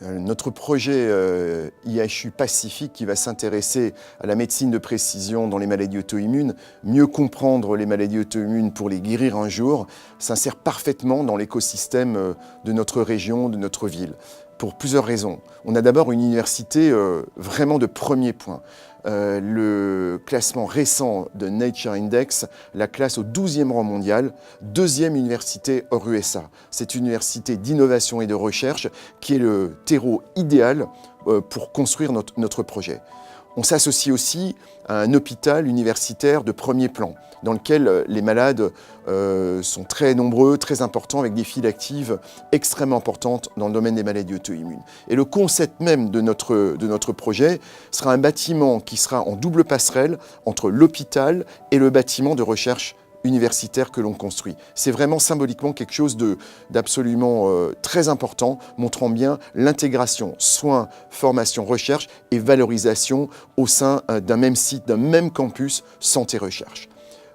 Notre projet IHU Pacifique qui va s'intéresser à la médecine de précision dans les maladies auto-immunes, mieux comprendre les maladies auto-immunes pour les guérir un jour, s'insère parfaitement dans l'écosystème de notre région, de notre ville, pour plusieurs raisons. On a d'abord une université vraiment de premier point. Le classement récent de Nature Index la classe au 12e rang mondial, deuxième université hors USA. C'est une université d'innovation et de recherche qui est le terreau idéal pour construire notre projet. On s'associe aussi à un hôpital universitaire de premier plan, dans lequel les malades sont très nombreux, très importants, avec des files actives extrêmement importantes dans le domaine des maladies auto-immunes. Et le concept même de notre projet sera un bâtiment qui sera en double passerelle entre l'hôpital et le bâtiment de recherche universitaire que l'on construit. C'est vraiment symboliquement quelque chose d'absolument très important, montrant bien l'intégration, soins, formation, recherche et valorisation au sein d'un même site, d'un même campus santé-recherche.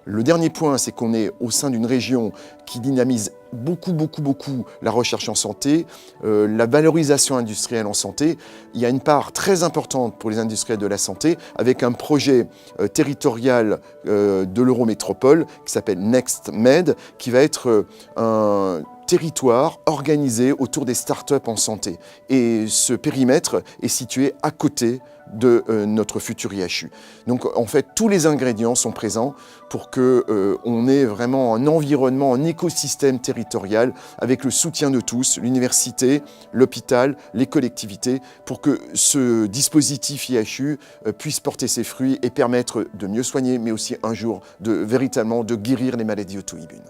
Le dernier point, c'est qu'on est au sein d'une région qui dynamise beaucoup la recherche en santé, la valorisation industrielle en santé. Il y a une part très importante pour les industriels de la santé avec un projet territorial de l'Eurométropole qui s'appelle NextMed, qui va être un territoire organisé autour des startups en santé. Et ce périmètre est situé à côté de notre futur IHU. Donc en fait, tous les ingrédients sont présents pour qu'on ait vraiment un environnement, un écosystème territorial avec le soutien de tous, l'université, l'hôpital, les collectivités, pour que ce dispositif IHU puisse porter ses fruits et permettre de mieux soigner, mais aussi un jour véritablement de guérir les maladies auto-immunes.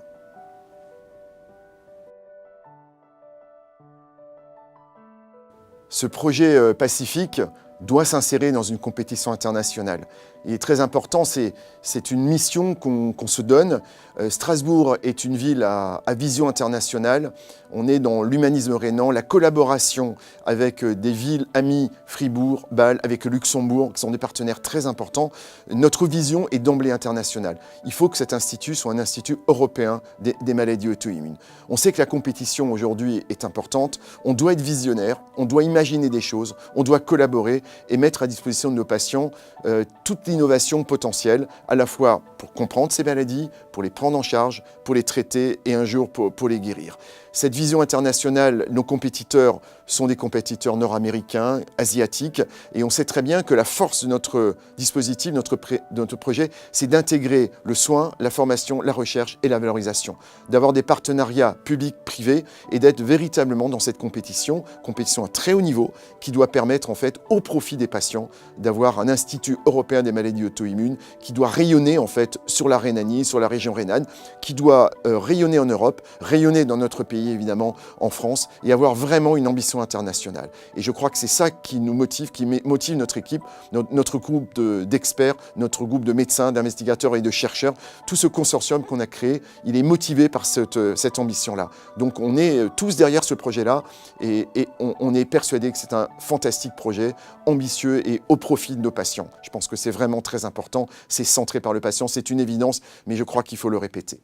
Ce projet Pacifique doit s'insérer dans une compétition internationale. Il est très important, c'est une mission qu'on se donne. Strasbourg est une ville à vision internationale. On est dans l'humanisme rhénan, la collaboration avec des villes amies, Fribourg, Bâle, avec Luxembourg, qui sont des partenaires très importants. Notre vision est d'emblée internationale. Il faut que cet institut soit un institut européen des maladies auto-immunes. On sait que la compétition aujourd'hui est importante. On doit être visionnaire, on doit imaginer des choses, on doit collaborer et mettre à disposition de nos patients toute l'innovation potentielle, à la fois pour comprendre ces maladies, pour les prendre en charge, pour les traiter et un jour pour les guérir. Cette vision internationale, nos compétiteurs sont des compétiteurs nord-américains, asiatiques, et on sait très bien que la force de notre dispositif, de notre projet, c'est d'intégrer le soin, la formation, la recherche et la valorisation, d'avoir des partenariats publics-privés et d'être véritablement dans cette compétition à très haut niveau, qui doit permettre en fait au profit des patients d'avoir un institut européen des maladies auto-immunes qui doit rayonner en fait sur la Rhénanie, sur la région rhénane, qui doit rayonner en Europe, rayonner dans notre pays évidemment en France et avoir vraiment une ambition internationale. Et je crois que c'est ça qui nous motive, qui motive notre équipe, notre groupe d'experts, notre groupe de médecins, d'investigateurs et de chercheurs. Tout ce consortium qu'on a créé, il est motivé par cette ambition-là. Donc on est tous derrière ce projet-là et on est persuadé que c'est un fantastique projet, ambitieux et au profit de nos patients. Je pense que c'est vraiment très important, c'est centré par le patient, c'est une évidence, mais je crois qu'il faut le répéter.